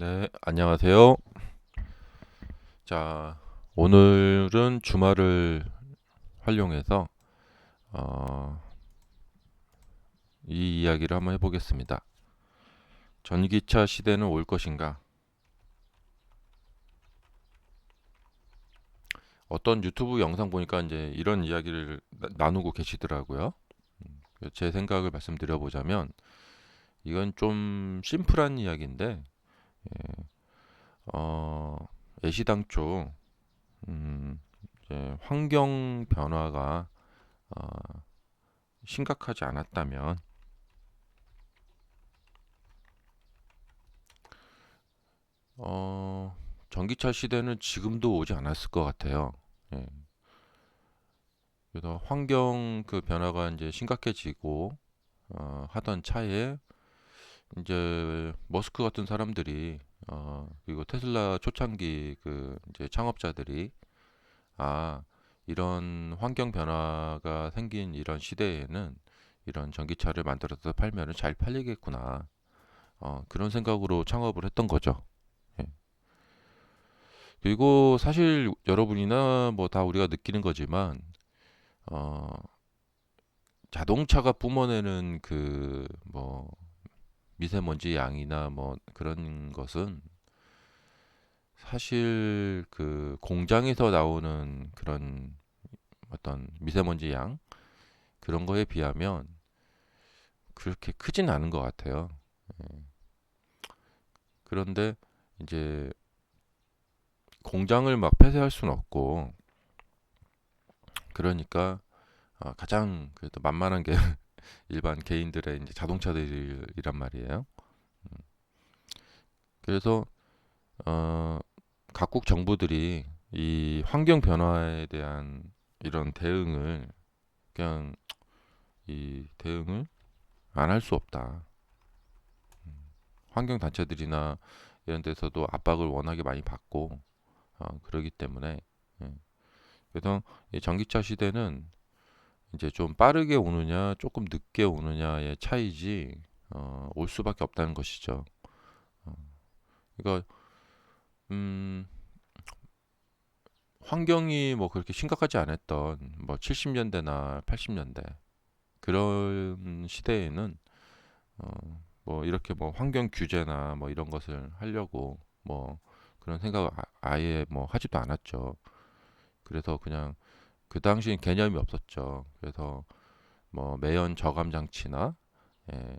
네, 안녕하세요. 자, 오늘은 주말을 활용해서 어, 이 이야기를 한번 해보겠습니다. 전기차 시대는 올 것인가? 어떤 유튜브 영상 보니까 이제 이런 이야기를 나누고 계시더라고요. 제 생각을 말씀드려보자면 이건 좀 심플한 이야기인데 어, 애시당초 음, 이제 환경 변화가 어, 심각하지 않았다면 어, 전기차 시대는 지금도 오지 않았을 것 같아요. 예. 그래서 환경 그 변화가 이제 심각해지고 하던 차에 이제 머스크 같은 사람들이 그리고 테슬라 초창기 그 이제 창업자들이 아 이런 환경 변화가 생긴 이런 시대에는 이런 전기차를 만들어서 팔면은 잘 팔리겠구나. 그런 생각으로 창업을 했던 거죠. 예. 그리고 사실 여러분이나 뭐 다 우리가 느끼는 거지만 어, 자동차가 뿜어내는 그 뭐 미세먼지 양이나 뭐 그런 것은 사실 그 공장에서 나오는 그런 어떤 미세먼지 양 그런 거에 비하면 그렇게 크진 않은 것 같아요. 그런데 이제 공장을 막 폐쇄할 수는 없고 그러니까 가장 그래도 만만한 게 일반 개인들의 이제 자동차들이란 말이에요. 그래서 어, 각국 정부들이 이 환경 변화에 대한 이런 대응을 그냥 이 대응을 안 할 수 없다. 환경 단체들이나 이런 데서도 압박을 워낙에 많이 받고 그러기 때문에 예. 그래서 이 전기차 시대는 이제 좀 빠르게 오느냐 조금 늦게 오느냐의 차이지 올 수밖에 없다는 것이죠. 어, 그러니까 음, 환경이 뭐 그렇게 심각하지 않았던 뭐 70년대나 80년대 그런 시대에는 뭐 이렇게 뭐 환경 규제나 뭐 이런 것을 하려고 뭐 그런 생각을 아예 뭐 하지도 않았죠. 그래서 그냥 그 당시엔 개념이 없었죠. 그래서 뭐 매연 저감 장치나 예.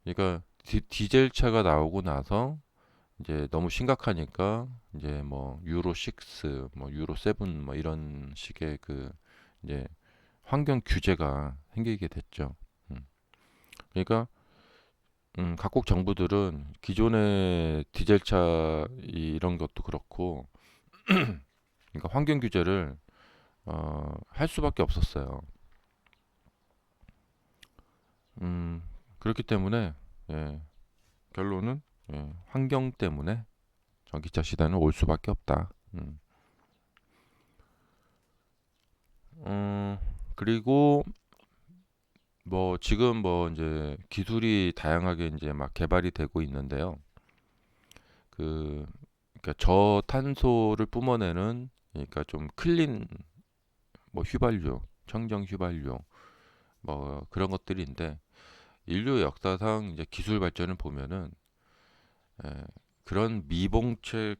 그러니까 디젤차가 나오고 나서 이제 너무 심각하니까 이제 뭐 유로 6, 뭐 유로 7, 뭐 이런 식의 그 이제 환경 규제가 생기게 됐죠. 음. 그러니까 각국 정부들은 기존의 디젤차 이런 것도 그렇고, 그러니까 환경 규제를 할 수밖에 없었어요. 음, 그렇기 때문에 예, 결론은 환경 때문에 전기차 시대는 올 수밖에 없다. 음, 그리고 뭐 지금 뭐 이제 기술이 다양하게 이제 막 개발이 되고 있는데요. 그 그러니까 저탄소를 뿜어내는 그러니까 좀 클린 뭐 휘발유, 청정 휘발유 뭐 그런 것들인데 인류 역사상 이제 기술 발전을 보면은 에, 그런 미봉책이라고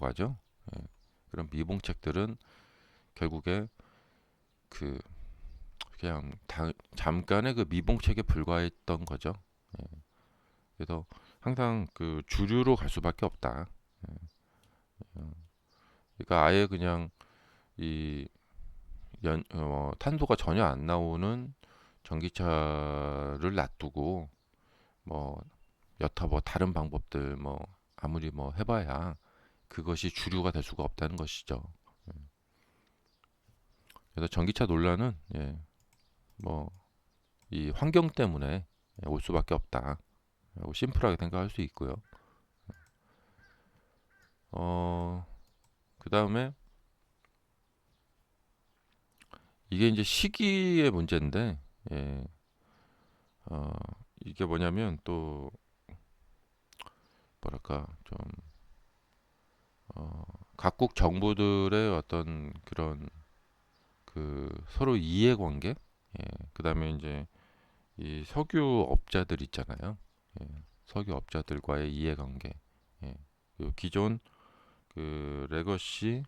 하죠. 예, 그런 미봉책들은 결국에 그 그냥 잠깐의 그 미봉책에 불과했던 거죠. 예, 그래서 항상 그 주류로 갈 수밖에 없다. 그러니까 아예 그냥 이 탄소가 전혀 안 나오는 전기차를 놔두고 뭐 여타 뭐 다른 방법들 뭐 아무리 뭐 해봐야 그것이 주류가 될 수가 없다는 것이죠. 그래서 전기차 논란은 뭐 이 환경 때문에 올 수밖에 없다. 라고 심플하게 생각할 수 있고요. 어, 그 다음에 이게 이제 시기의 문제인데, 예, 어, 이게 뭐냐면 또 뭐랄까 좀 각국 정부들의 어떤 그런 그 서로 이해관계, 예, 그다음에 이제 이 석유업자들 있잖아요. 예, 석유업자들과의 이해관계, 예, 그 기존 그 레거시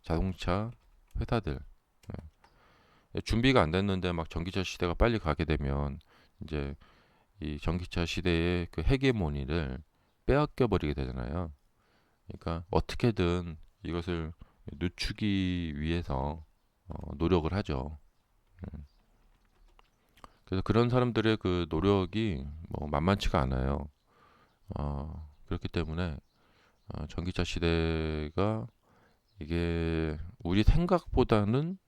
자동차 회사들, 준비가 안 됐는데 막 전기차 시대가 빨리 가게 되면 이제 이 전기차 시대의 그 헤게모니를 빼앗겨 버리게 되잖아요. 그러니까 어떻게든 이것을 늦추기 위해서 노력을 하죠. 음. 그래서 그런 사람들의 그 노력이 뭐 만만치가 않아요. 그렇기 때문에 전기차 시대가 이게 우리 생각보다는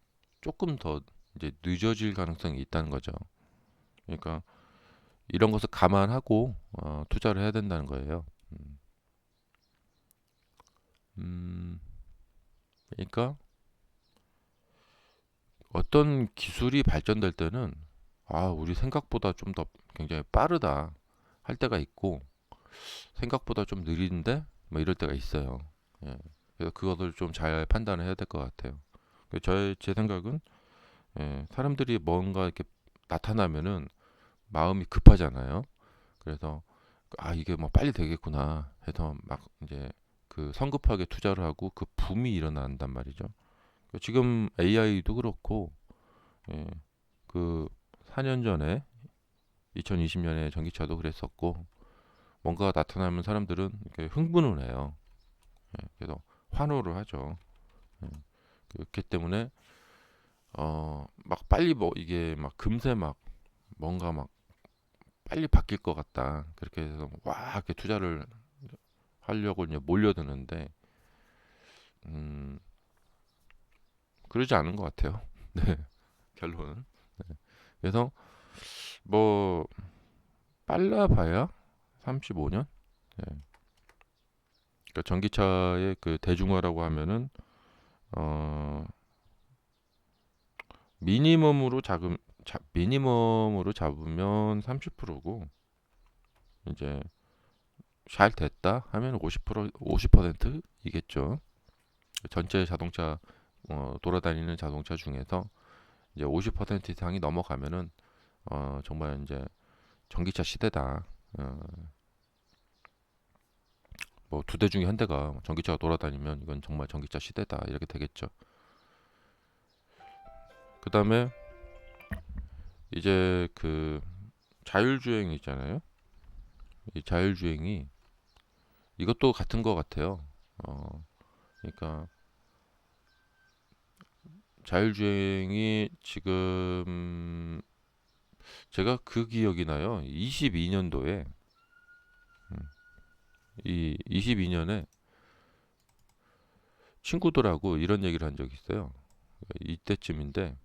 조금 더 이제 늦어질 가능성이 있다는 거죠. 그러니까 이런 것을 감안하고 투자를 해야 된다는 거예요. 음, 음, 그러니까 어떤 기술이 발전될 때는 우리 생각보다 좀 더 굉장히 빠르다 할 때가 있고 생각보다 좀 느린데 뭐 이럴 때가 있어요. 예. 그래서 그것을 좀 잘 판단을 해야 될 것 같아요. 제 생각은 사람들이 뭔가 이렇게 나타나면은 마음이 급하잖아요. 그래서 이게 뭐 빨리 되겠구나 해서 막 이제 그 성급하게 투자를 하고 그 붐이 일어난단 말이죠. 지금 AI도 그렇고 예, 그 4년 전에 2020년에 전기차도 그랬었고 뭔가 나타나면 사람들은 이렇게 흥분을 해요. 그래서 환호를 하죠. 예, 그렇기 때문에 막 빨리 뭐 이게 막 금세 막 뭔가 막 빨리 바뀔 것 같다. 그렇게 해서 와 이렇게 투자를 하려고 이제 몰려드는데 음, 그러지 않은 것 같아요. 네, 결론은. 그래서 뭐 빨라봐야 35년. 네. 그러니까 전기차의 그 대중화라고 하면은 어, 미니멈으로 잡으면 30%고 이제 잘 됐다 하면 50%이겠죠. 전체 자동차 돌아다니는 자동차 중에서 이제 50% 이상이 넘어가면은 정말 이제 전기차 시대다. 뭐 두 대 중에 한 대가 전기차가 돌아다니면 이건 정말 전기차 시대다 이렇게 되겠죠. 그 다음에 이제 그 자율주행 있잖아요. 이 자율주행이 이것도 같은 것 같아요. 그러니까 자율주행이 지금 제가 그 기억이 나요. 22년도에 이 22년에 친구들하고 이런 얘기를 한 적이 있어요. 이때쯤인데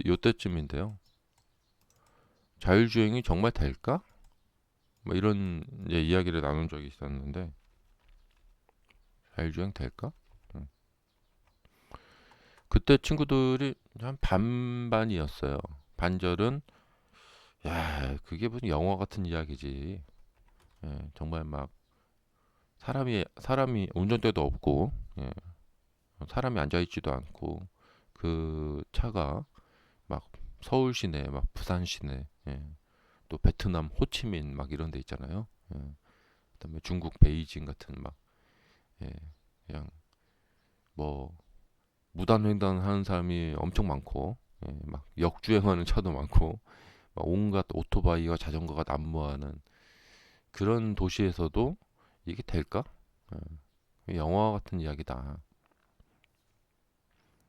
요때쯤인데요. 자율주행이 정말 될까? 뭐 이런 이제 이야기를 나눈 적이 있었는데 자율주행 될까? 음. 그때 친구들이 한 반반이었어요. 반절은 야 그게 무슨 영화 같은 이야기지. 정말 막 사람이 운전대도 없고 사람이 앉아 있지도 않고 그 차가 막 서울 시내, 막 부산 시내, 또 베트남 호치민 막 이런 데 있잖아요. 그다음에 중국 베이징 같은 막 예, 그냥 뭐 무단횡단하는 사람이 엄청 많고 막 역주행하는 차도 많고 막 온갖 오토바이와 자전거가 난무하는 그런 도시에서도 이게 될까? 영화 같은 이야기다.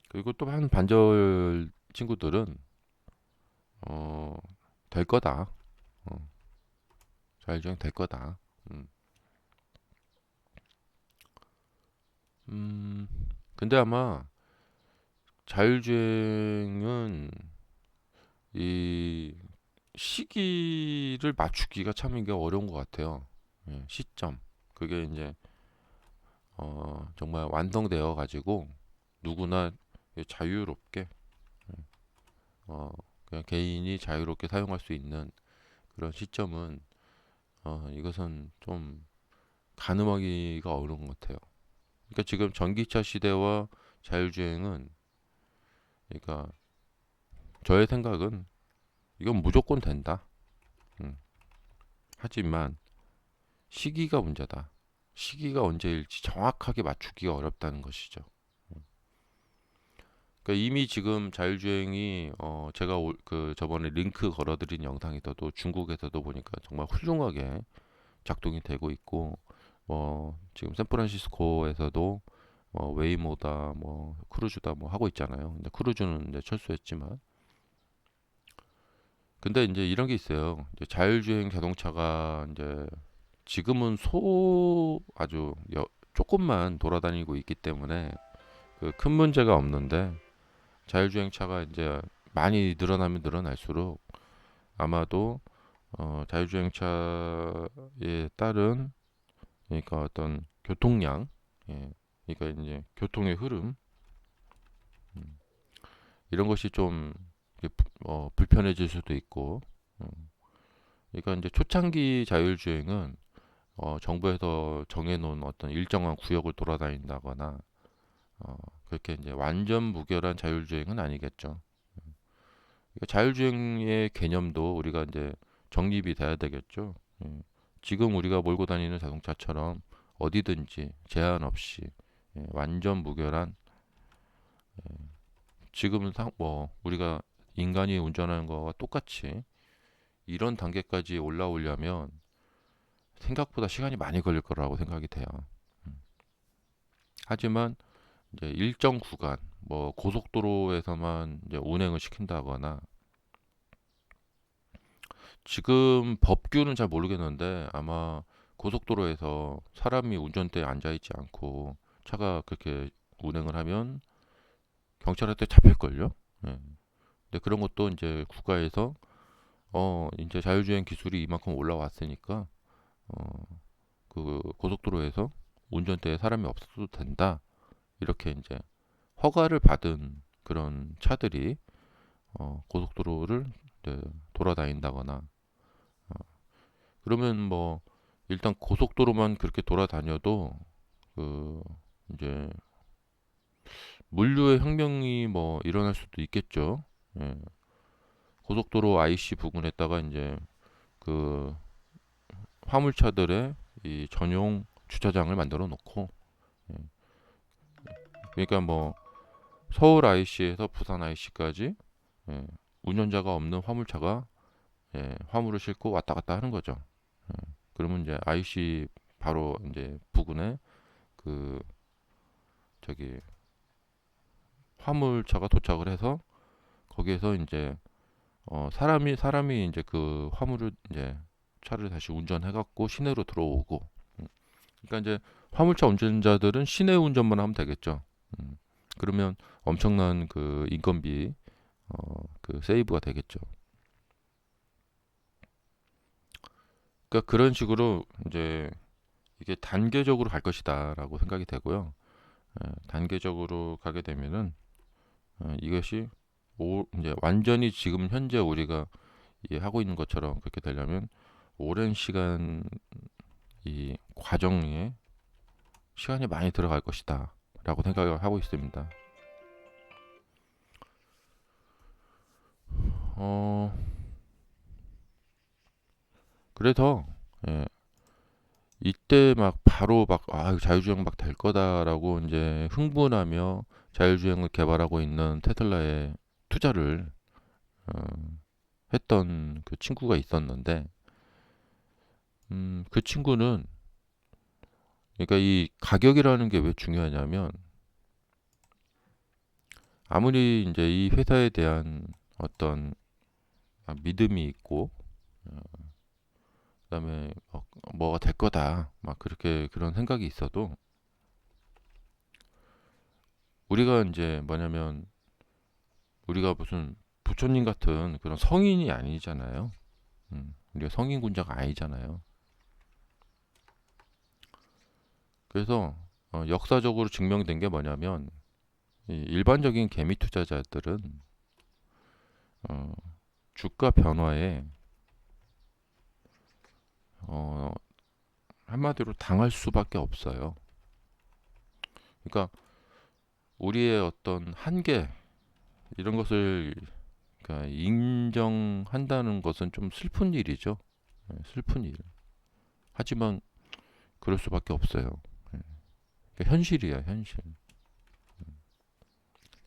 그리고 또 한 반절 친구들은 어, 될 거다. 어, 자율주행 될 거다. 음. 음, 근데 아마 자율주행은 이 시기를 맞추기가 참 이게 어려운 것 같아요. 시점. 그게 이제 정말 완성되어 가지고 누구나 자유롭게 어, 그냥 개인이 자유롭게 사용할 수 있는 그런 시점은 이것은 좀 가늠하기가 어려운 것 같아요. 그러니까 지금 전기차 시대와 자율주행은, 그러니까 저의 생각은 이건 무조건 된다. 음. 하지만 시기가 문제다. 시기가 언제일지 정확하게 맞추기가 어렵다는 것이죠. 그러니까 이미 지금 자율주행이 제가 그 저번에 링크 걸어드린 영상에서도 중국에서도 보니까 정말 훌륭하게 작동이 되고 있고, 지금 샌프란시스코에서도 웨이모다 뭐 크루즈다 뭐 하고 있잖아요. 근데 크루즈는 이제 철수했지만, 근데 이제 이런 게 있어요. 이제 자율주행 자동차가 이제 지금은 아주 조금만 돌아다니고 있기 때문에 그 큰 문제가 없는데, 자율주행차가 이제 많이 늘어나면 늘어날수록 아마도 자율주행차에 따른, 그러니까 어떤 교통량, 예, 그러니까 이제 교통의 흐름, 음, 이런 것이 좀 불편해질 수도 있고, 어, 그러니까 이제 초창기 자율주행은 정부에서 정해놓은 어떤 일정한 구역을 돌아다닌다거나, 그렇게 이제 완전 무결한 자율주행은 아니겠죠. 그러니까 자율주행의 개념도 우리가 이제 정립이 돼야 되겠죠. 예. 지금 우리가 몰고 다니는 자동차처럼 어디든지 제한 없이, 완전 무결한, 지금은 우리가 인간이 운전하는 거와 똑같이 이런 단계까지 올라오려면 생각보다 시간이 많이 걸릴 거라고 생각이 돼요. 음. 하지만 이제 일정 구간, 뭐 고속도로에서만 이제 운행을 시킨다거나, 지금 법규는 잘 모르겠는데 아마 고속도로에서 사람이 운전대에 앉아 있지 않고 차가 그렇게 운행을 하면 경찰한테 잡힐걸요? 예. 근데 그런 것도 이제 국가에서 이제 자율주행 기술이 이만큼 올라왔으니까 어, 그 고속도로에서 운전대에 사람이 없어도 된다. 이렇게 이제 허가를 받은 그런 차들이 고속도로를 이제 돌아다닌다거나, 그러면 뭐 일단 고속도로만 그렇게 돌아다녀도 그 이제 물류의 혁명이 뭐 일어날 수도 있겠죠. 예. 고속도로 IC 부근에다가 이제 그 화물차들의 이 전용 주차장을 만들어 놓고, 예. 그러니까 뭐 서울 IC에서 부산 IC까지, 예, 운전자가 없는 화물차가, 화물을 싣고 왔다 갔다 하는 거죠. 그러면 이제 IC 바로 이제 부근에 그 저기 화물차가 도착을 해서 거기에서 이제 사람이 이제 그 화물을 이제 차를 다시 운전해 갖고 시내로 들어오고, 그러니까 이제 화물차 운전자들은 시내 운전만 하면 되겠죠. 음, 그러면 엄청난 그 인건비, 그 세이브가 되겠죠. 그러니까 그런 식으로 이제 이게 단계적으로 갈 것이다라고 생각이 되고요. 단계적으로 가게 되면은 이것이 이제 완전히 지금 현재 우리가 하고 있는 것처럼 그렇게 되려면 오랜 시간, 이 과정에 시간이 많이 들어갈 것이다 라고 생각을 하고 있습니다. 어, 그래서 예, 이때 막 바로 막 자율주행 막 될 거다라고 이제 흥분하며 자율주행을 개발하고 있는 테슬라에 투자를 어, 했던 그 친구가 있었는데, 그 친구는, 그러니까 이 가격이라는 게 왜 중요하냐면, 아무리 이제 이 회사에 대한 어떤 믿음이 있고, 어, 그다음에 뭐가 될 거다 막 그렇게 그런 생각이 있어도, 우리가 이제 뭐냐면 우리가 무슨 부처님 같은 그런 성인이 아니잖아요. 우리가 성인 군자가 아니잖아요. 그래서 역사적으로 증명된 게 뭐냐면, 이 일반적인 개미 투자자들은 주가 변화에 어, 한마디로 당할 수밖에 없어요. 그러니까 우리의 어떤 한계 이런 것을 그러니까 인정한다는 것은 좀 슬픈 일이죠. 슬픈 일. 하지만 그럴 수밖에 없어요. 예. 그러니까 현실이야, 현실.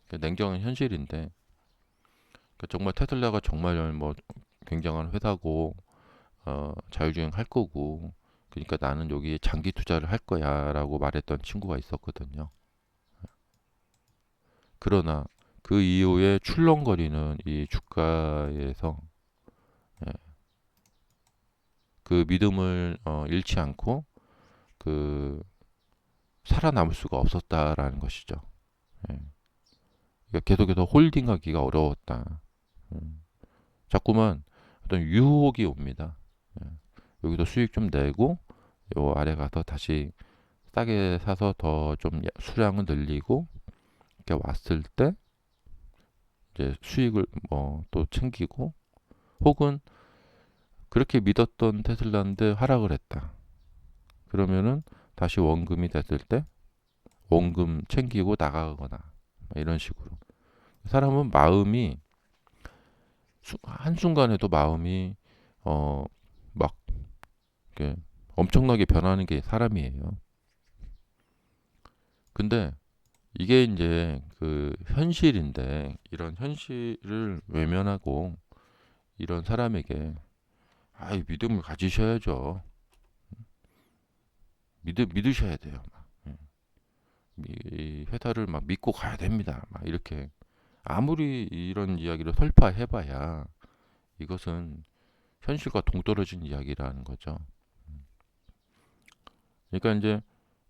그러니까 냉정한 현실인데 그러니까 정말 테슬라가 정말 뭐 굉장한 회사고 자율주행 할 거고 그러니까 나는 여기에 장기 투자를 할 거야라고 말했던 친구가 있었거든요. 그러나 그 이후에 출렁거리는 이 주가에서 예, 그 믿음을 잃지 않고 그 살아남을 수가 없었다라는 것이죠. 예. 그러니까 계속해서 홀딩하기가 어려웠다. 음. 자꾸만 어떤 유혹이 옵니다. 예. 여기서 수익 좀 내고 요 아래 가서 다시 싸게 사서 더 좀 수량을 늘리고 이렇게 왔을 때 이제 수익을 뭐 또 챙기고 혹은 그렇게 믿었던 테슬라인데 하락을 했다. 그러면은 다시 원금이 됐을 때 원금 챙기고 나가거나 이런 식으로 사람은 마음이 한순간에도 마음이 막 이렇게 엄청나게 변하는 게 사람이에요. 근데 이게 이제 그 현실인데 이런 현실을 외면하고 이런 사람에게 믿음을 가지셔야죠. 믿으셔야 돼요. 예. 이 회사를 막 믿고 가야 됩니다. 막 이렇게 아무리 이런 이야기를 설파해봐야 이것은 현실과 동떨어진 이야기라는 거죠. 그러니까 이제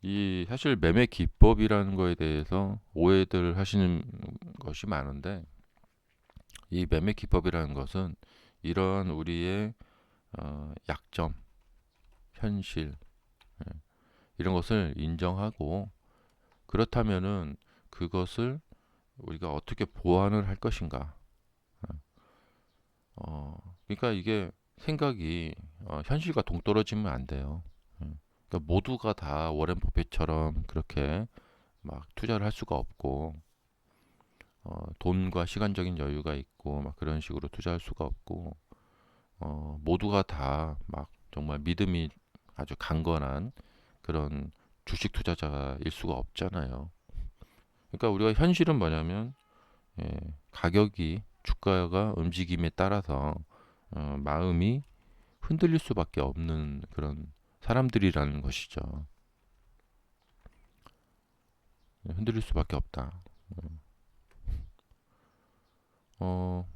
이 사실 매매 기법이라는 거에 대해서 오해들 하시는 것이 많은데 이 매매 기법이라는 것은 이러한 우리의 약점, 현실 이런 것을 인정하고 그렇다면은 그것을 우리가 어떻게 보완을 할 것인가. 그러니까 이게 생각이 현실과 동떨어지면 안 돼요. 그러니까 모두가 다 워렌 버핏처럼 그렇게 막 투자를 할 수가 없고 돈과 시간적인 여유가 있고 막 그런 식으로 투자할 수가 없고 모두가 다 막 정말 믿음이 아주 강건한 그런 주식 투자자일 수가 없잖아요. 그러니까 우리가 현실은 뭐냐면 예, 가격이 주가가 움직임에 따라서 마음이 흔들릴 수밖에 없는 그런 사람들이라는 것이죠. 흔들릴 수밖에 없다. 어,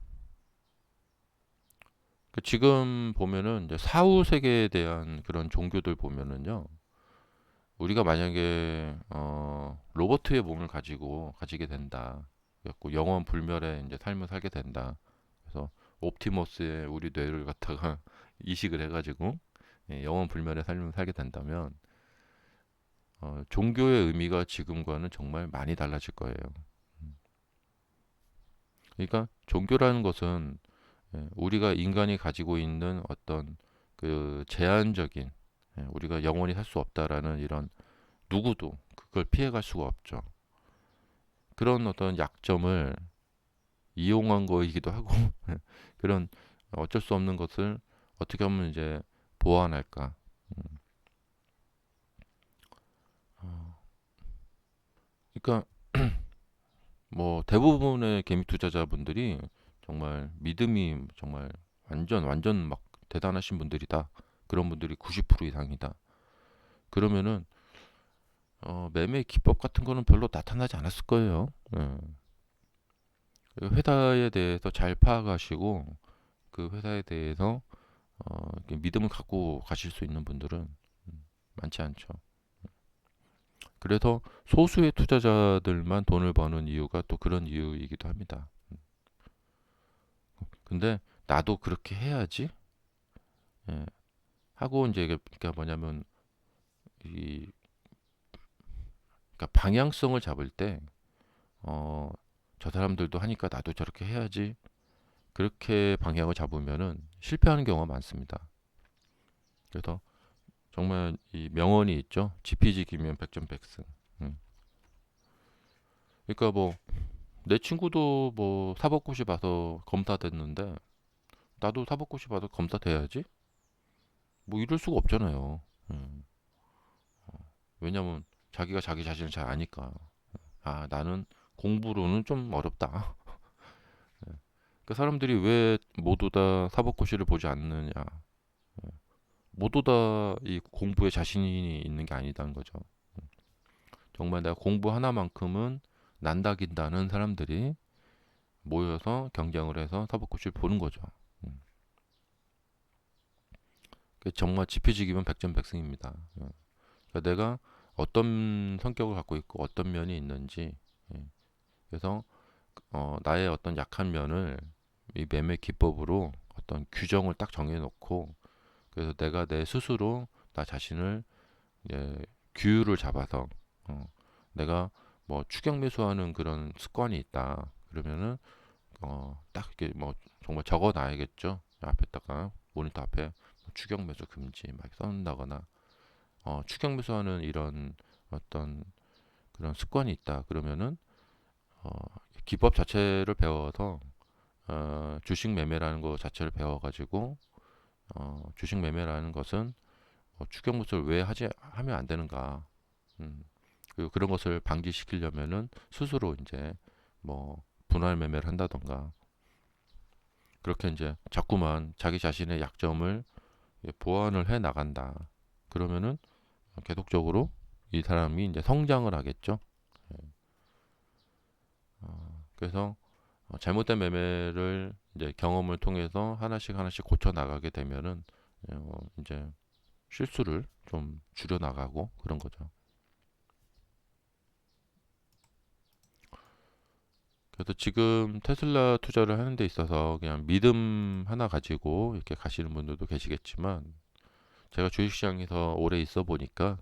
지금 보면은 이제 사후 세계에 대한 그런 종교들 보면은요, 우리가 만약에 로버트의 몸을 가지게 된다. 그래갖고 영원 불멸의 이제 삶을 살게 된다. 그래서 옵티머스의 우리 뇌를 갖다가 이식을 해가지고 영원 불멸의 삶을 살게 된다면 종교의 의미가 지금과는 정말 많이 달라질 거예요. 그러니까 종교라는 것은 우리가 인간이 가지고 있는 어떤 그 제한적인 우리가 영원히 살 수 없다라는 이런 누구도 그걸 피해갈 수가 없죠. 그런 어떤 약점을 이용한 거이기도 하고 그런 어쩔 수 없는 것을 어떻게 하면 이제 보완할까. 음. 어, 그러니까 뭐 대부분의 개미 투자자분들이 정말 믿음이 정말 완전 막 대단하신 분들이다. 그런 분들이 90% 이상이다. 그러면은 매매 기법 같은 거는 별로 나타나지 않았을 거예요. 예. 회사에 대해서 잘 파악하시고 그 회사에 대해서 이렇게 믿음을 갖고 가실 수 있는 분들은 많지 않죠. 그래서 소수의 투자자들만 돈을 버는 이유가 또 그런 이유이기도 합니다. 근데 나도 그렇게 해야지 예, 하고 이제 그러니까 뭐냐면 이 그러니까 방향성을 잡을 때 저 사람들도 하니까 나도 저렇게 해야지 그렇게 방향을 잡으면은 실패하는 경우가 많습니다. 그래서 정말 이 명언이 있죠. 지피지기면 백전백승. 음. 그러니까 뭐 내 친구도 뭐 사법고시 봐서 검사됐는데 나도 사법고시 봐서 검사돼야지? 뭐 이럴 수가 없잖아요. 음. 왜냐면 자기가 자기 자신을 잘 아니까. 아, 나는 공부로는 좀 어렵다. 그 사람들이 왜 모두 다 사법고시를 보지 않느냐? 모두 다 이 공부에 자신이 있는 게 아니다는 거죠. 정말 내가 공부 하나만큼은 난다긴다는 사람들이 모여서 경쟁을 해서 사법고시를 보는 거죠. 음. 정말 지피지기면 백전백승입니다. 그러니까 내가 어떤 성격을 갖고 있고 어떤 면이 있는지, 예. 그래서 나의 어떤 약한 면을 이 매매 기법으로 어떤 규정을 딱 정해놓고, 그래서 내가 내 스스로 나 자신을 이제 규율을 잡아서, 내가 뭐 추격 매수하는 그런 습관이 있다 그러면은 딱 이렇게 뭐 정말 적어 놔야겠죠. 앞에다가 모니터 앞에 추격 매수 금지 막 써놓는다거나, 추격 매수하는 이런 어떤 그런 습관이 있다 그러면은 어, 기법 자체를 배워서 주식 매매라는 거 자체를 배워가지고, 주식 매매라는 것은 추격 매수를 왜 하면 안 되는가, 그리고 그런 것을 방지시키려면은 스스로 이제 뭐 분할 매매를 한다던가, 그렇게 이제 자꾸만 자기 자신의 약점을 보완을 해 나간다. 그러면은 계속적으로 이 사람이 이제 성장을 하겠죠. 예. 그래서 잘못된 매매를 이제 경험을 통해서 하나씩 하나씩 고쳐 나가게 되면은 이제 실수를 좀 줄여 나가고 그런 거죠. 그래서 지금 테슬라 투자를 하는 데 있어서 그냥 믿음 하나 가지고 이렇게 가시는 분들도 계시겠지만, 제가 주식시장에서 오래 있어 보니까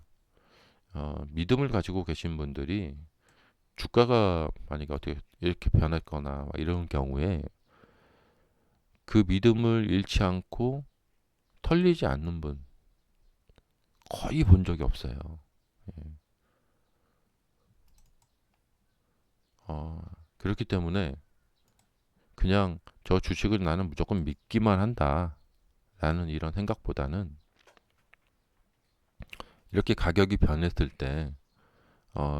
믿음을 가지고 계신 분들이 주가가 만약에 어떻게 이렇게 변했거나 막 이런 경우에 그 믿음을 잃지 않고 털리지 않는 분 거의 본 적이 없어요. 예. 어, 그렇기 때문에 그냥 저 주식을 나는 무조건 믿기만 한다 라는 이런 생각보다는, 이렇게 가격이 변했을 때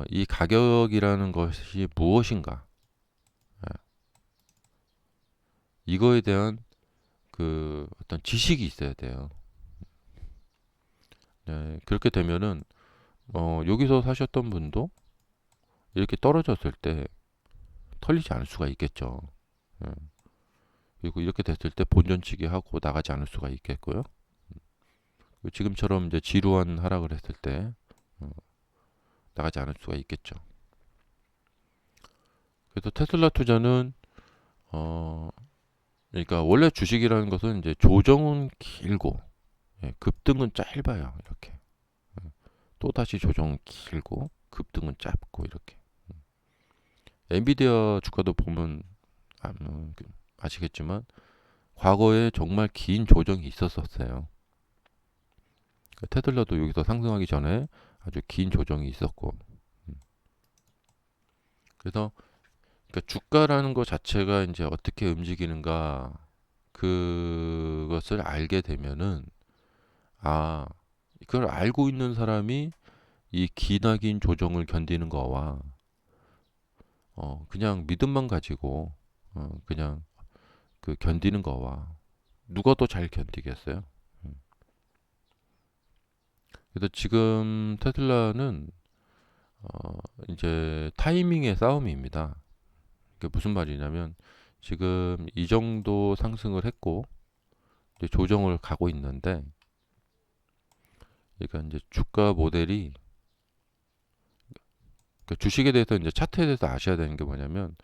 이 가격이라는 것이 무엇인가, 예, 이거에 대한 그 어떤 지식이 있어야 돼요. 네, 그렇게 되면은 여기서 사셨던 분도 이렇게 떨어졌을 때 털리지 않을 수가 있겠죠. 예. 그리고 이렇게 됐을 때 본전치기 하고 나가지 않을 수가 있겠고요. 지금처럼 이제 지루한 하락을 했을 때 어, 나가지 않을 수가 있겠죠. 그래서 테슬라 투자는 어 그러니까 원래 주식이라는 것은 이제 조정은 길고, 예, 급등은 짧아요. 이렇게 또 다시 조정은 길고 급등은 짧고 이렇게. 엔비디아 주가도 보면 아시겠지만 과거에 정말 긴 조정이 있었었어요. 테슬라도 여기서 상승하기 전에 아주 긴 조정이 있었고, 그래서 그러니까 주가라는 것 자체가 이제 어떻게 움직이는가, 그것을 알게 되면은, 아, 그걸 알고 있는 사람이 이 기나긴 조정을 견디는 거와 그냥 믿음만 가지고 그냥 그 견디는 거와 누가 더 잘 견디겠어요? 음. 그래서 지금 테슬라는 이제 타이밍의 싸움입니다. 그게 무슨 말이냐면, 지금 이 정도 상승을 했고 이제 조정을 가고 있는데, 그러니까 이제 주가 모델이, 그러니까 주식에 대해서 이제 차트에 대해서 아셔야 되는 게 뭐냐면,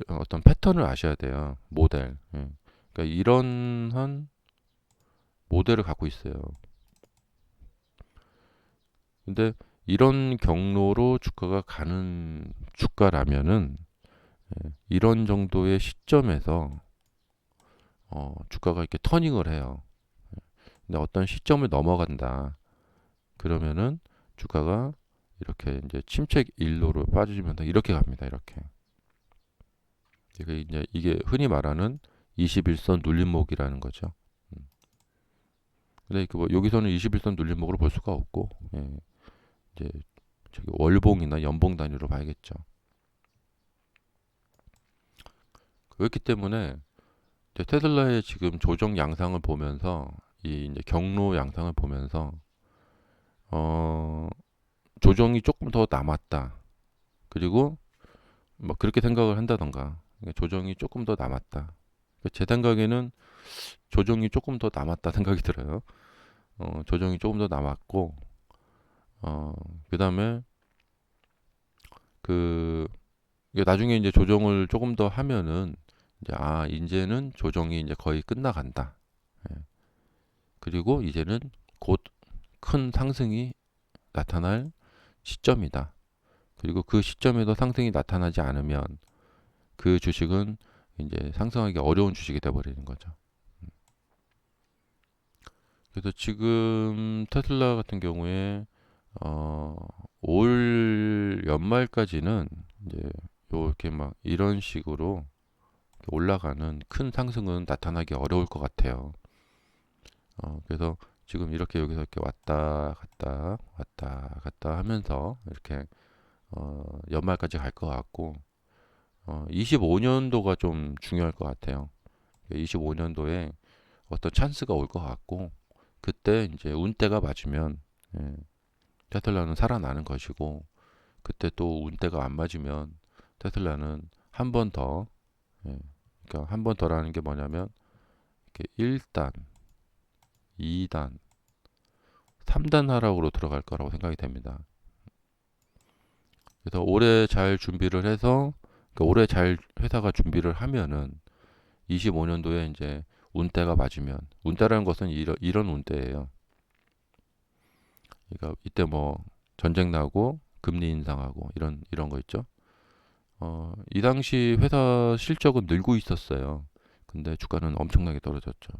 어떤 패턴을 아셔야 돼요. 모델. 예. 그러니까 이런한 모델을 갖고 있어요. 근데 이런 경로로 주가가 가는 주가라면은, 이런 정도의 시점에서 주가가 이렇게 터닝을 해요. 근데 어떤 시점을 넘어간다. 그러면은 주가가 이렇게 이제 침체 일로로 빠지면서 이렇게 갑니다. 이렇게. 이게 흔히 말하는 21선 눌림목이라는 거죠. 음. 근데 뭐 여기서는 21선 눌림목으로 볼 수가 없고, 이제 저기 월봉이나 연봉 단위로 봐야겠죠. 그렇기 때문에 이제 테슬라의 지금 조정 양상을 보면서 이 이제 경로 양상을 보면서 어, 조정이 조금 더 남았다. 그리고 뭐 그렇게 생각을 한다던가 조정이 조금 더 남았다. 제 생각에는 조정이 조금 더 남았다 생각이 들어요. 조정이 조금 더 남았고 어, 그다음에 그 이게 나중에 이제 조정을 조금 더 하면은 이제 이제는 조정이 이제 거의 끝나간다. 예. 그리고 이제는 곧 큰 상승이 나타날 시점이다. 그리고 그 시점에도 상승이 나타나지 않으면 그 주식은 이제 상승하기 어려운 주식이 돼버리는 거죠. 그래서 지금 테슬라 같은 경우에 어, 올 연말까지는 이제 이렇게 막 이런 식으로 올라가는 큰 상승은 나타나기 어려울 것 같아요. 그래서 지금 이렇게 여기서 이렇게 왔다 갔다 하면서 이렇게 연말까지 갈 것 같고 25년도가 좀 중요할 것 같아요. 25년도에 어떤 찬스가 올 것 같고 그때 이제 운때가 맞으면 예, 테슬라는 살아나는 것이고 그때 또 운때가 안 맞으면 테슬라는 한 번 더, 예, 그러니까 한 번 더라는 게 뭐냐면 이렇게 1단, 2단, 3단 하락으로 들어갈 거라고 생각이 됩니다. 그래서 올해 잘 준비를 해서 그러니까 올해 잘 회사가 준비를 하면은 25년도에 이제 운때가 맞으면 운때라는 것은 이런 운때예요. 그러니까 이때 뭐 전쟁 나고 금리 인상하고 이런 거 있죠. 이 당시 회사 실적은 늘고 있었어요. 근데 주가는 엄청나게 떨어졌죠.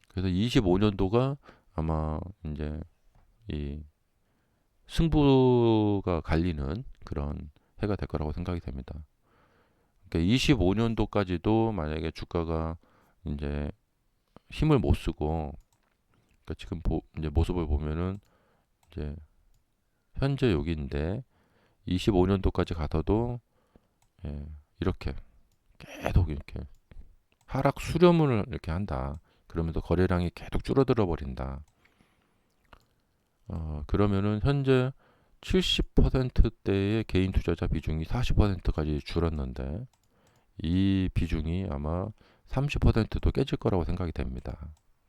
그래서 25년도가 아마 이제 이 승부가 갈리는 그런 해가 될 거라고 생각이 됩니다. 그러니까 25년도까지도 만약에 주가가 이제 힘을 못 쓰고 그러니까 지금 이제 모습을 보면은 이제 현재 여기인데 25년도까지 가서도 예, 이렇게 계속 이렇게 하락 수렴을 이렇게 한다. 그러면서 거래량이 계속 줄어들어 버린다. 그러면은 현재 70%대의 개인 투자자 비중이 40%까지 줄었는데 이 비중이 아마 30%도 깨질 거라고 생각이 됩니다.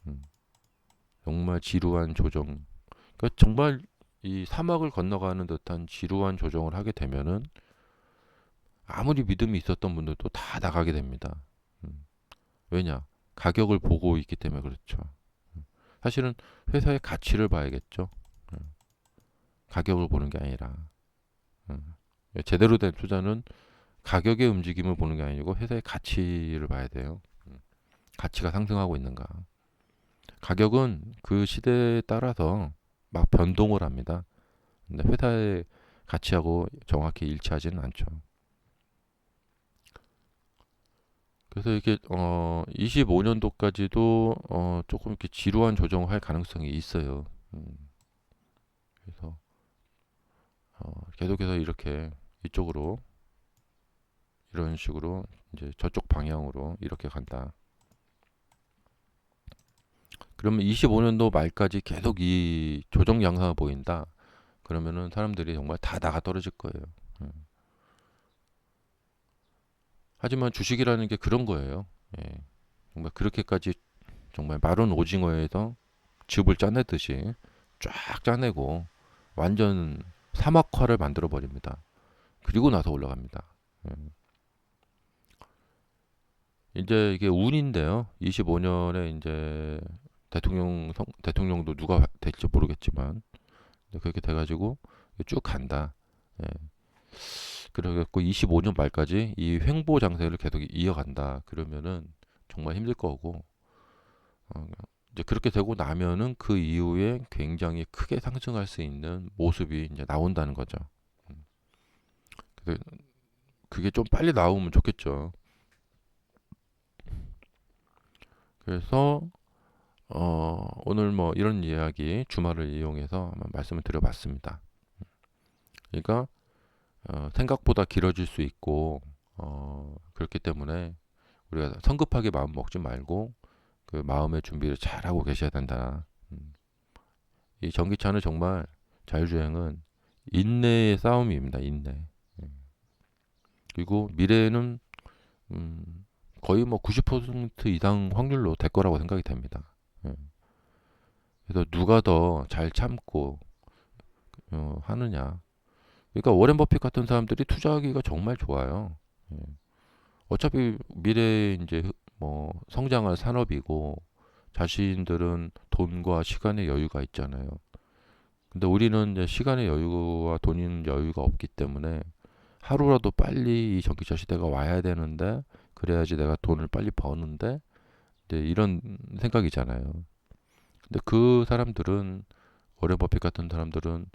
음, 정말 지루한 조정. 그러니까 정말 이 사막을 건너가는 듯한 지루한 조정을 하게 되면은 아무리 믿음이 있었던 분들도 다 나가게 됩니다. 음, 왜냐? 가격을 보고 있기 때문에 그렇죠. 사실은 회사의 가치를 봐야겠죠. 음, 가격을 보는 게 아니라. 제대로 된 투자는 가격의 움직임을 보는 게 아니고 회사의 가치를 봐야 돼요. 가치가 상승하고 있는가. 가격은 그 시대에 따라서 막 변동을 합니다. 근데 회사의 가치하고 정확히 일치하지는 않죠. 그래서 이게 25년도까지도 조금 이렇게 지루한 조정을 할 가능성이 있어요. 그래서 계속해서 이렇게 이쪽으로 이런 식으로 이제 저쪽 방향으로 이렇게 간다. 그러면 25년도 말까지 계속 이 조정 양상을 보인다. 그러면은 사람들이 정말 다 나가 떨어질 거예요. 음. 하지만 주식이라는 게 그런 거예요. 예. 정말 그렇게까지 정말 마른 오징어에서 즙을 짜내듯이 쫙 짜내고 완전 사막화를 만들어 버립니다. 그리고 나서 올라갑니다. 예. 이제 이게 운인데요. 25년에 이제 대통령도 누가 될지 모르겠지만 그렇게 돼가지고 쭉 간다. 예. 그래갖고 25년 말까지 이 횡보 장세를 계속 이어간다. 그러면은 정말 힘들 거고, 어, 이제 그렇게 되고 나면은 그 이후에 굉장히 크게 상승할 수 있는 모습이 이제 나온다는 거죠. 음, 그래- 그게 좀 빨리 나오면 좋겠죠. 그래서 오늘 뭐 이런 이야기 주말을 이용해서 한번 말씀을 드려봤습니다. 그러니까 생각보다 길어질 수 있고 그렇기 때문에 우리가 성급하게 마음 먹지 말고 그 마음의 준비를 잘 하고 계셔야 된다. 음, 이 전기차는 정말 자율주행은 인내의 싸움입니다. 인내. 음, 그리고 미래에는 음, 거의 뭐 90% 이상 확률로 될 거라고 생각이 됩니다. 예. 그래서 누가 더 잘 참고 하느냐. 그러니까 워렌 버핏 같은 사람들이 투자하기가 정말 좋아요. 예. 어차피 미래에 이제 뭐 성장할 산업이고 자신들은 돈과 시간의 여유가 있잖아요. 근데 우리는 이제 시간의 여유와 돈인 여유가 없기 때문에 하루라도 빨리 이 전기차 시대가 와야 되는데 그래야지 내가 돈을 빨리 버는데 이제 이런 생각이잖아요. 근데 그 사람들은 워렌 버핏 같은 사람들은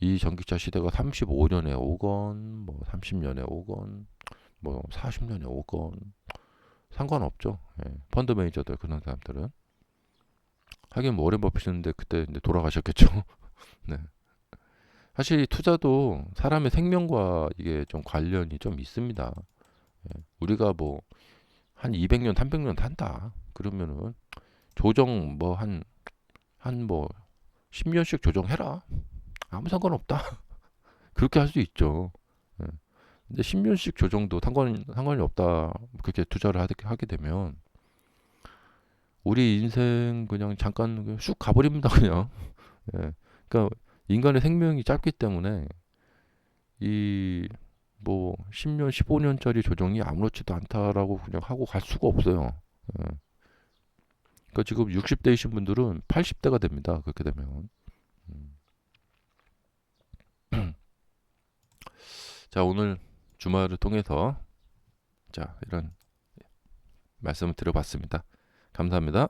이 전기차 시대가 35년에 오건 뭐 30년에 오건 뭐 40년에 오건 상관없죠. 예. 펀드 매니저들 그런 사람들은 하긴 뭐 워렌 버핏인데 그때 이제 돌아가셨겠죠. 네. 사실 이 투자도 사람의 생명과 이게 좀 관련이 좀 있습니다. 예. 우리가 뭐 한 200년, 300년 산다. 그러면은 조정 뭐 한 뭐 10년씩 조정해라. 아무 상관없다. 그렇게 할 수 있죠. 예. 근데 10년씩 조정도 상관이 없다. 그렇게 투자를 하게 되면 우리 인생 그냥 잠깐 쑥 가버립니다. 그냥. 예. 그러니까 인간의 생명이 짧기 때문에 이 뭐 10년, 15년짜리 조정이 아무렇지도 않다라고 그냥 하고 갈 수가 없어요. 예. 그러니까 지금 60대이신 분들은 80대가 됩니다. 그렇게 되면. 음. 자, 오늘 주말을 통해서 자, 이런 말씀을 드려봤습니다. 감사합니다.